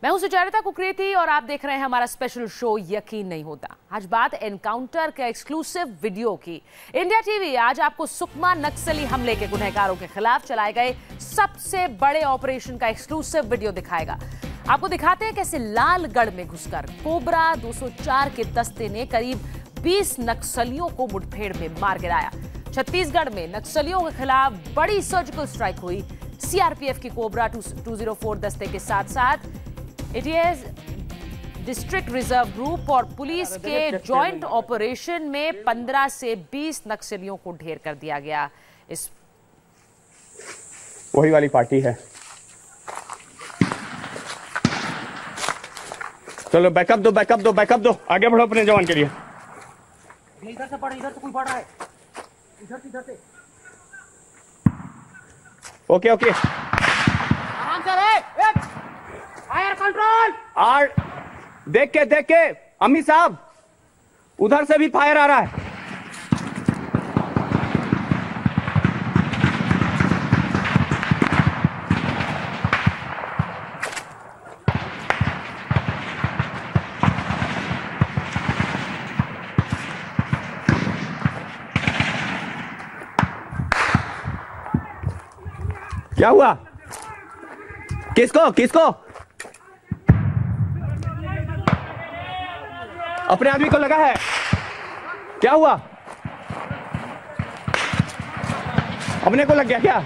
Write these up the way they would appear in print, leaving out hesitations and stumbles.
मैं हूं सुचारिता कुकरेती और आप देख रहे हैं हमारा स्पेशल शो यकीन नहीं होता। आज बात एनकाउंटर के एक्सक्लूसिव वीडियो की। इंडिया टीवी आज आपको सुकमा नक्सली हमले के गुनहगारों के खिलाफ चलाए गए सबसे बड़े ऑपरेशन का एक्सक्लूसिव वीडियो दिखाएगा। आपको दिखाते हैं कैसे लालगढ़ में घुसकर कोबरा 204 के दस्ते ने करीब 20 नक्सलियों को मुठभेड़ में मार गिराया। छत्तीसगढ़ में नक्सलियों के खिलाफ बड़ी सर्जिकल स्ट्राइक हुई। सीआरपीएफ की कोबरा 204 दस्ते के साथ साथ एटीएस डिस्ट्रिक्ट रिजर्व ग्रुप और पुलिस के जॉइंट ऑपरेशन में 15 से 20 नक्सलियों को ढेर कर दिया गया। इस वही वाली पार्टी है। चलो बैकअप दो, बैकअप दो, बैकअप दो, आगे बढ़ो अपने जवान के लिए। इधर से पड़, इधर से कोई पड़ रहा है, इधर से। ओके ओके, आराम से रहे। Fire control. आर देख के अम्मी साहब, उधर से भी फायर आ रहा है। क्या हुआ? किसको किसको? अपने आदमी को लगा है? क्या हुआ? अपने को लग गया क्या?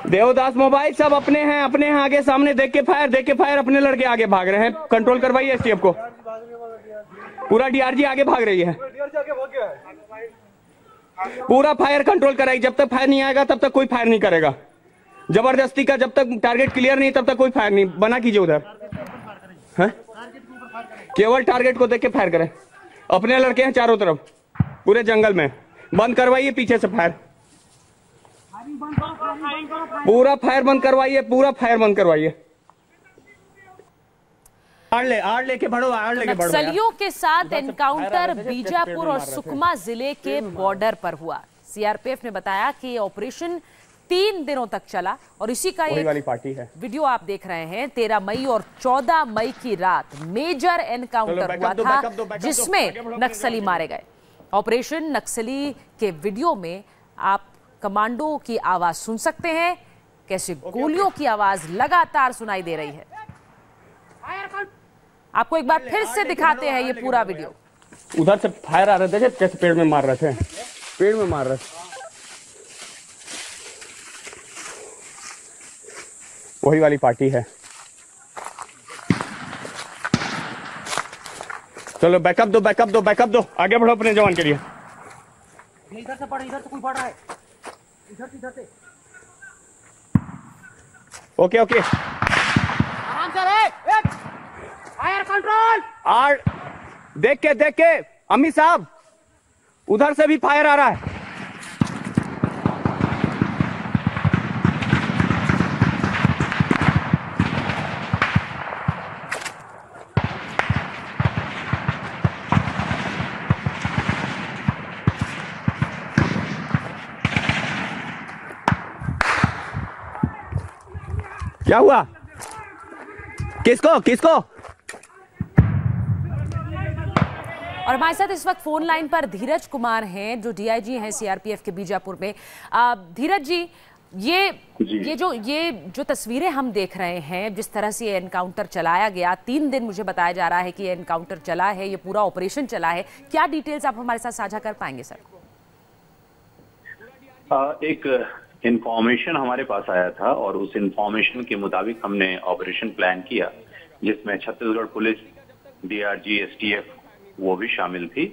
देवदास मोबाइल सब अपने हैं, अपने हैं। आगे सामने देख के फायर, अपने लड़के आगे भाग रहे हैं। कंट्रोल करवाइए एसटीएफ को। पूरा डीआरजी आगे भाग रही है। पूरा फायर कंट्रोल कराई। जब तक फायर नहीं आएगा तब तक कोई फायर नहीं करेगा। जबरदस्ती का जब तक टारगेट क्लियर नहीं तब तक कोई फायर नहीं। बना कीजिए उधर है? केवल टारगेट को देख के फायर करें। अपने लड़के हैं चारों तरफ पूरे जंगल में। बंद करवाइए पीछे से फायर। पूरा फायर बंद करवाइए, पूरा फायर बंद करवाइए। आड़ लेके बढ़ो, आड़ लेके बढ़ो। नक्सलियों के साथ एनकाउंटर बीजापुर और सुकमा जिले के बॉर्डर पर हुआ। सीआरपीएफ ने बताया कि ये ऑपरेशन 3 दिनों तक चला और इसी का एक वाली पार्टी है। वीडियो आप देख रहे हैं। 13 मई और 14 मई की रात मेजर एनकाउंटर हुआ था जिसमें नक्सली मारे गए। ऑपरेशन नक्सली के वीडियो में आप कमांडो की आवाज सुन सकते हैं, कैसे गोलियों की आवाज लगातार सुनाई दे रही है। आपको एक बार फिर से दिखाते हैं ये पूरा वीडियो। उधर से फायर आ रहे थे, कैसे पेड़ में मार रहे थे, पेड़ में मार रहे थे। वही वाली पार्टी है। चलो बैकअप दो, बैकअप दो, बैकअप दो, आगे बढ़ो अपने जवान के लिए। इधर से पड़, इधर से कोई पड़ रहा है, इधर से। ओके ओके, आराम से रहे। Fire control. आर देख के अम्मी साहब, उधर से भी फायर आ रहा है। क्या हुआ? किसको किसको? और हमारे साथ इस वक्त फोन लाइन पर धीरज कुमार हैं जो डीआईजी हैं सीआरपीएफ के बीजापुर में। धीरज जी, ये जो तस्वीरें हम देख रहे हैं, जिस तरह से ये एनकाउंटर चलाया गया, 3 दिन मुझे बताया जा रहा है कि ये एनकाउंटर चला है, ये पूरा ऑपरेशन चला है, क्या डिटेल्स आप हमारे साथ साझा कर पाएंगे सर? एक इंफॉर्मेशन हमारे पास आया था और उस इंफॉर्मेशन के मुताबिक हमने ऑपरेशन प्लान किया, जिसमें छत्तीसगढ़ पुलिस, डीआरजी, एसटीएफ वो भी शामिल थी।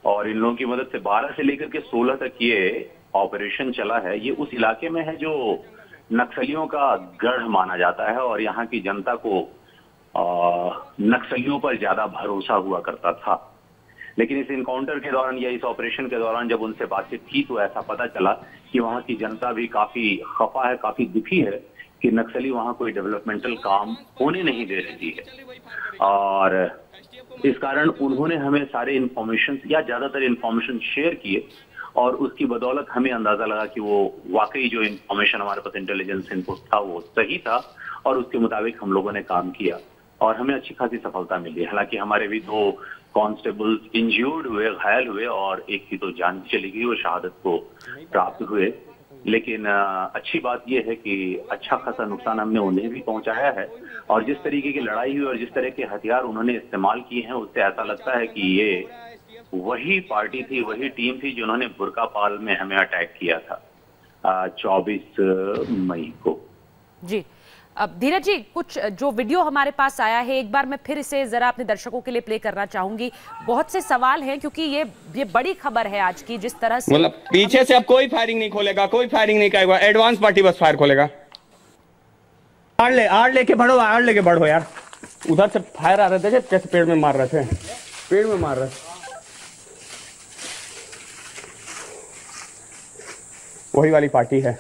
और इन लोगों की मदद से 12 से लेकर के 16 तक ये ऑपरेशन चला है। ये उस इलाके में है जो नक्सलियों का गढ़ माना जाता है और यहाँ की जनता को नक्सलियों पर ज्यादा भरोसा हुआ करता था। लेकिन इस इनकाउंटर के दौरान या इस ऑपरेशन के दौरान जब उनसे बातचीत की तो ऐसा पता चला कि वहाँ की जनता भी काफी खफा है, काफी दुखी है कि नक्सली वहाँ कोई डेवलपमेंटल काम होने नहीं दे रही है। और इस कारण उन्होंने हमें सारे इन्फॉर्मेशन या ज्यादातर इन्फॉर्मेशन शेयर किए और उसकी बदौलत हमें अंदाजा लगा कि वो वाकई जो इंफॉर्मेशन हमारे पास इंटेलिजेंस इनपुट था वो सही था और उसके मुताबिक हम लोगों ने काम किया और हमें अच्छी खासी सफलता मिली। हालांकि हमारे भी 2 कांस्टेबल्स इंज्यूर्ड हुए, घायल हुए और एक की तो जान चली गई, वो शहादत को प्राप्त हुए। लेकिन अच्छी बात यह है कि अच्छा खासा नुकसान हमने उन्हें भी पहुंचाया है और जिस तरीके की लड़ाई हुई और जिस तरह के हथियार उन्होंने इस्तेमाल किए हैं उससे ऐसा लगता है कि ये वही पार्टी थी, वही टीम थी जिन्होंने बुर्कापाल में हमें अटैक किया था 24 मई को। जी अब धीरज जी, कुछ जो वीडियो हमारे पास आया है एक बार मैं फिर इसे जरा अपने दर्शकों के लिए प्ले करना चाहूंगी। बहुत से सवाल हैं क्योंकि ये बड़ी खबर है आज की, जिस तरह से मतलब पीछे से अब कोई फायरिंग नहीं खोलेगा, कोई फायरिंग नहीं करेगा, एडवांस पार्टी बस फायर खोलेगा। आड़ लेके बढ़ो यार। उधर से फायर आ रहे थे, कैसे पेड़ में मार रहे थे, पेड़ में मार रहे थे। वही वाली पार्टी है।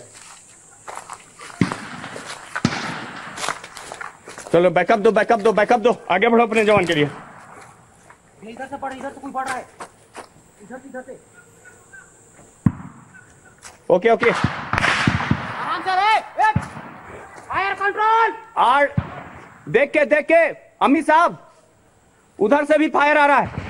चलो बैकअप दो, आगे बढ़ो अपने जवान के लिए। इधर से पड़, इधर से कोई पड़ रहा है, इधर से। ओके आराम से रे, फायर कंट्रोल। आड़ देख के अमित साहब, उधर से भी फायर आ रहा है।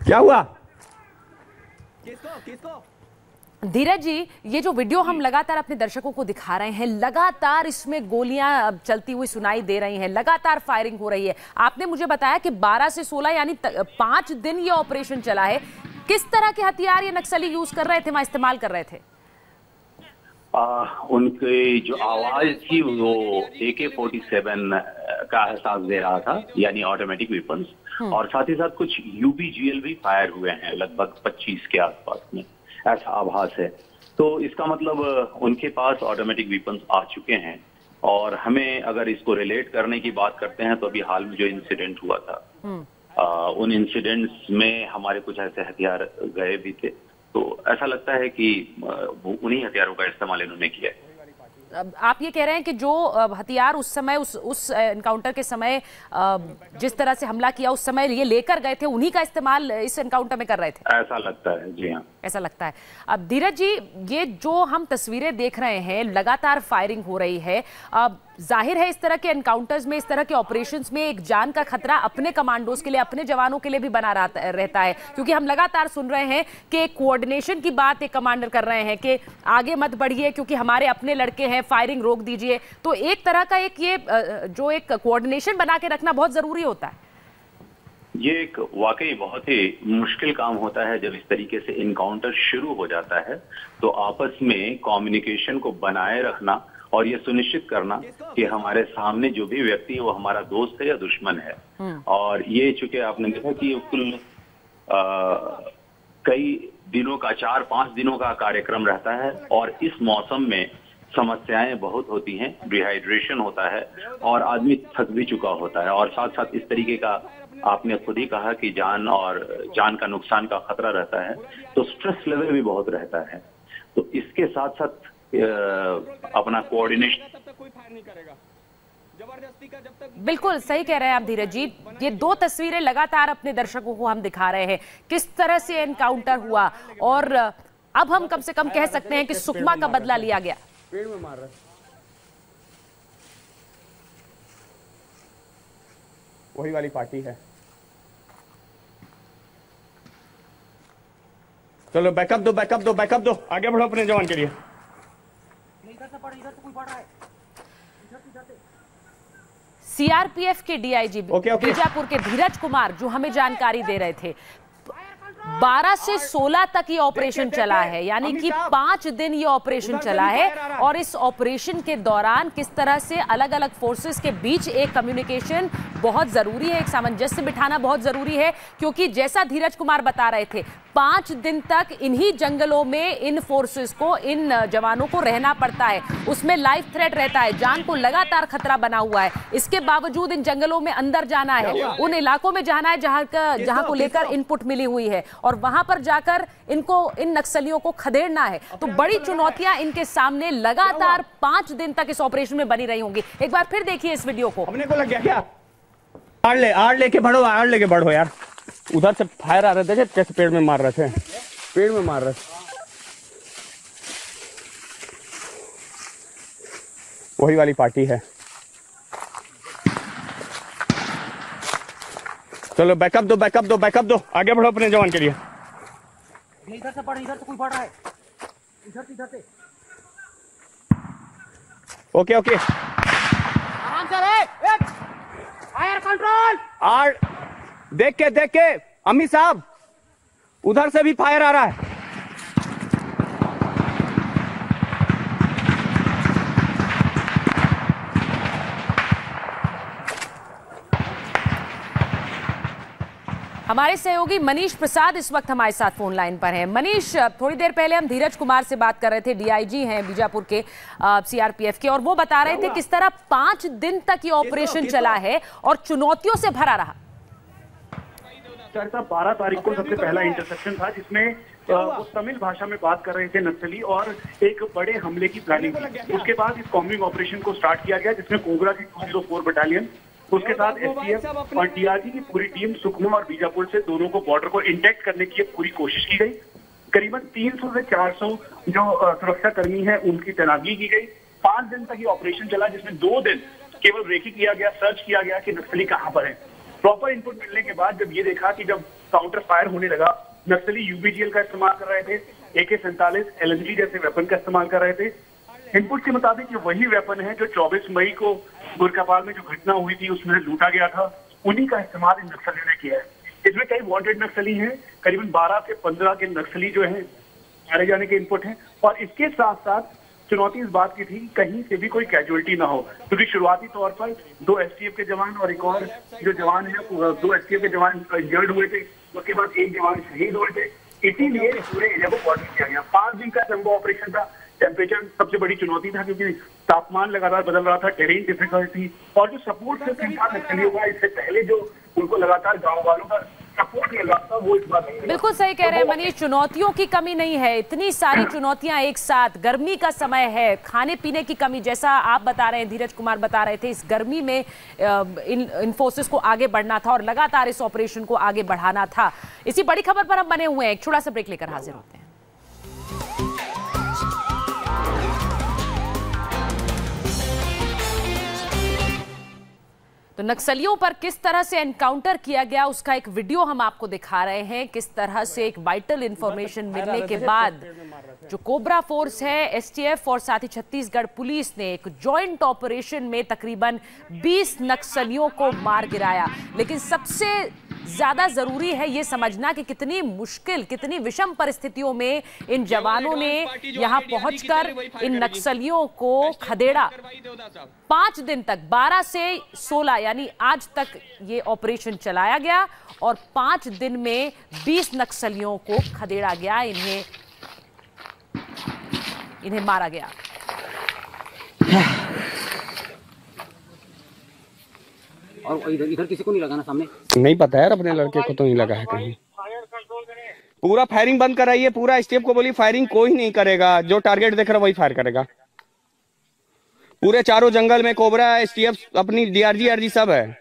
क्या हुआ? किसको? धीरज जी, ये जो वीडियो हम लगातार अपने दर्शकों को दिखा रहे हैं, लगातार इसमें गोलियां चलती हुई सुनाई दे रही हैं, लगातार फायरिंग हो रही है। आपने मुझे बताया कि 12 से 16 यानी 5 दिन ये ऑपरेशन चला है। किस तरह के हथियार ये नक्सली यूज कर रहे थे, वहां इस्तेमाल कर रहे थे? उनकी जो आवाज थी वो AK-47 का एहसास दे रहा था, यानी ऑटोमेटिक वेपन्स, और साथ ही साथ कुछ UBGL भी फायर हुए हैं लगभग 25 के आसपास में, ऐसा आभास है। तो इसका मतलब उनके पास ऑटोमेटिक वेपन्स आ चुके हैं। और हमें अगर इसको रिलेट करने की बात करते हैं तो अभी हाल में जो इंसिडेंट हुआ था उन इंसिडेंट्स में हमारे कुछ ऐसे हथियार गए भी थे। तो ऐसा लगता है कि उन्हीं हथियारों का इस्तेमाल इन्होंने किया है। आप ये कह रहे हैं कि जो हथियार उस समय उस एनकाउंटर के समय जिस तरह से हमला किया उस समय ये लेकर गए थे, उन्हीं का इस्तेमाल इस एनकाउंटर में कर रहे थे? ऐसा लगता है, जी हाँ, ऐसा लगता है। अब धीरज जी, ये जो हम तस्वीरें देख रहे हैं, लगातार फायरिंग हो रही है, अब जाहिर है इस तरह के एनकाउंटर्स में, इस तरह के ऑपरेशंस में एक जान का खतरा अपने कमांडोज के लिए, अपने जवानों के लिए भी बना रहता है, क्योंकि हम लगातार सुन रहे हैं कि कोऑर्डिनेशन की बात एक कमांडर कर रहे हैं कि आगे मत बढ़िए क्योंकि हमारे अपने लड़के हैं, फायरिंग रोक दीजिए। तो एक तरह का ये जो एक कोऑर्डिनेशन बना के रखना बहुत जरूरी होता है। ये एक वाकई बहुत ही मुश्किल काम होता है। जब इस तरीके से इनकाउंटर शुरू हो जाता है तो आपस में कम्युनिकेशन को बनाए रखना और ये सुनिश्चित करना कि हमारे सामने जो भी व्यक्ति है वो हमारा दोस्त है या दुश्मन है। और ये चूंकि आपने देखा कि कुल कई दिनों का, 4-5 दिनों का कार्यक्रम रहता है और इस मौसम में समस्याएं बहुत होती हैं, डिहाइड्रेशन होता है और आदमी थक भी चुका होता है। और साथ साथ इस तरीके का आपने खुद ही कहा कि जान का नुकसान का खतरा रहता है, तो स्ट्रेस लेवल भी बहुत रहता है। तो इसके साथ साथ अपना कोऑर्डिनेशन तब तक कोई फायर नहीं करेगा, जबरदस्ती का जब तक। बिल्कुल सही कह रहे हैं आप धीरज जी। ये 2 तस्वीरें लगातार अपने दर्शकों को हम दिखा रहे हैं, किस तरह से एनकाउंटर हुआ और अब हम कम से कम कह सकते हैं कि सुकमा का बदला लिया गया। पेड़ में मार रहा है, वही वाली पार्टी है। चलो बैकअप दो, आगे बढ़ो अपने जवान के लिए। इधर से पड़, इधर से कोई पड़ रहा है, इधर से। सीआरपीएफ के डीआईजी बीजापुर के धीरज कुमार जो हमें जानकारी दे रहे थे, 12 से 16 तक ये ऑपरेशन चला है, यानी कि 5 दिन ये ऑपरेशन चला है। और इस ऑपरेशन के दौरान किस तरह से अलग अलग फोर्सेस के बीच एक कम्युनिकेशन बहुत जरूरी है, एक सामंजस्य बिठाना बहुत जरूरी है, क्योंकि जैसा धीरज कुमार बता रहे थे 5 दिन तक इन्हीं जंगलों में इन फोर्सेस को, इन जवानों को रहना पड़ता है। उसमें लाइफ थ्रेट रहता है, जान को लगातार खतरा बना हुआ है। इसके बावजूद इन जंगलों में अंदर जाना है, उन इलाकों में जाना है जहां को लेकर इनपुट मिली हुई है, और वहां पर जाकर इनको, इन नक्सलियों को खदेड़ना है। तो बड़ी चुनौतियां इनके सामने लगातार 5 दिन तक इस ऑपरेशन में बनी रही होंगी। एक बार फिर देखिए इस वीडियो को। अपने को लग गया क्या? आड़ लेके बढ़ो यार। उधर से फायर आ रहे थे, कैसे पेड़ में मार रहे थे, पेड़ में मार रहे थे। वही वाली पार्टी है। चलो बैकअप दो, आगे बढ़ो अपने जवान के लिए। इधर से पड़, इधर से कोई पड़ रहा है, इधर से। ओके आराम से रहे। Fire control. देख के अम्मी साहब, उधर से भी फायर आ रहा है। हमारे सहयोगी मनीष प्रसाद इस वक्त हमारे साथ फोन लाइन पर हैं। मनीष, थोड़ी देर पहले हम धीरज कुमार से बात कर रहे थे, डीआईजी हैं बीजापुर के, सीआरपीएफ के, और वो बता रहे थे किस तरह 5 दिन तक ये ऑपरेशन चला है और चुनौतियों से भरा रहा। 12 तारीख को सबसे पहला इंटरसेप्शन था, जिसमें वो तमिल भाषा में बात कर रहे थे नक्सली, और एक बड़े हमले की प्लानिंग थी। उसके बाद इस कॉम्बिंग ऑपरेशन को स्टार्ट किया गया, जिसमें कोबरा की 204 बटालियन, उसके साथ एसटीएफ और डीआरजी की पूरी टीम सुकमा और बीजापुर से दोनों को बॉर्डर को इंटैक्ट करने की पूरी कोशिश की गई। करीबन 300 से 400 जो सुरक्षा कर्मी हैं उनकी तैनाती की गई। 5 दिन तक ये ऑपरेशन चला, जिसमें 2 दिन केवल रेकी किया गया, सर्च किया गया कि नक्सली कहाँ पर है। प्रॉपर इनपुट मिलने के बाद जब ये देखा कि जब काउंटर फायर होने लगा, नक्सली यूबीजीएल का इस्तेमाल कर रहे थे, AK-47 LMG जैसे वेपन का इस्तेमाल कर रहे थे। इनपुट के मुताबिक ये वही वेपन है जो 24 मई को गोरखापाल में जो घटना हुई थी उसमें लूटा गया था, उन्हीं का इस्तेमाल इन नक्सलियों ने किया है। इसमें कई वांटेड नक्सली हैं, करीबन 12 से 15 के नक्सली जो हैं मारे जाने के इनपुट हैं। और इसके साथ साथ चुनौती इस बात की थी कहीं से भी कोई कैजुअलिटी ना हो, क्योंकि शुरुआती तौर पर 2 एसटीएफ के जवान और एक और जो जवान है, 2 एसटीएफ के जवान इंजर्ड हुए थे, उसके बाद एक जवान शहीद हुए थे। इसीलिए पूरे एरिया को कोऑर्डिनेट किया गया। 5 दिन का लंबा ऑपरेशन था। टेम्परेचर सबसे बड़ी चुनौती था, क्योंकि तापमान लगातार बदल रहा था, टेरेन डिफिकल्ट थी, और जो सपोर्ट सिस्टम था नक्सलियों का, इससे पहले जो उनको लगातार गाँव वालों का सपोर्ट मिल रहा था, वो इस बात नहीं। बिल्कुल सही कह रहे हैं मनीष, चुनौतियों की कमी नहीं है, इतनी सारी चुनौतियां एक साथ, गर्मी का समय है, खाने पीने की कमी, जैसा आप बता रहे हैं, धीरज कुमार बता रहे थे, इस गर्मी में इन फोर्सेस को आगे बढ़ना था और लगातार इस ऑपरेशन को आगे बढ़ाना था। इसी बड़ी खबर पर हम बने हुए हैं, एक छोटा सा ब्रेक लेकर हाजिर होते हैं। तो नक्सलियों पर किस तरह से एनकाउंटर किया गया उसका एक वीडियो हम आपको दिखा रहे हैं। किस तरह से एक वाइटल इंफॉर्मेशन मिलने के बाद जो कोबरा फोर्स है, एसटीएफ और साथ ही छत्तीसगढ़ पुलिस ने एक जॉइंट ऑपरेशन में तकरीबन 20 नक्सलियों को मार गिराया। लेकिन सबसे ज्यादा जरूरी है ये समझना कि कितनी मुश्किल, कितनी विषम परिस्थितियों में इन जवानों ने यहां पहुंचकर इन नक्सलियों को खदेड़ा। 5 दिन तक 12 से 16 यानी आज तक ये ऑपरेशन चलाया गया और 5 दिन में 20 नक्सलियों को खदेड़ा गया, इन्हें मारा गया। और इधर किसी को नहीं लगा ना सामने? नहीं पता यार, अपने लड़के को तो नहीं लगा है कहीं। पूरा फायरिंग बंद कराइए, पूरा स्टेप को बोलिए फायरिंग कोई नहीं करेगा, जो टारगेट देख रहा है वही फायर करेगा। पूरे चारों जंगल में कोबरा, एसटीएफ, अपनी डीआरजी आरजी सब है।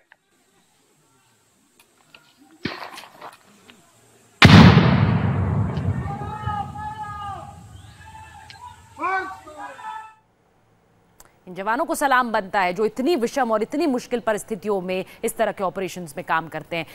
इन जवानों को सलाम बनता है जो इतनी विषम और इतनी मुश्किल परिस्थितियों में इस तरह के ऑपरेशंस में काम करते हैं।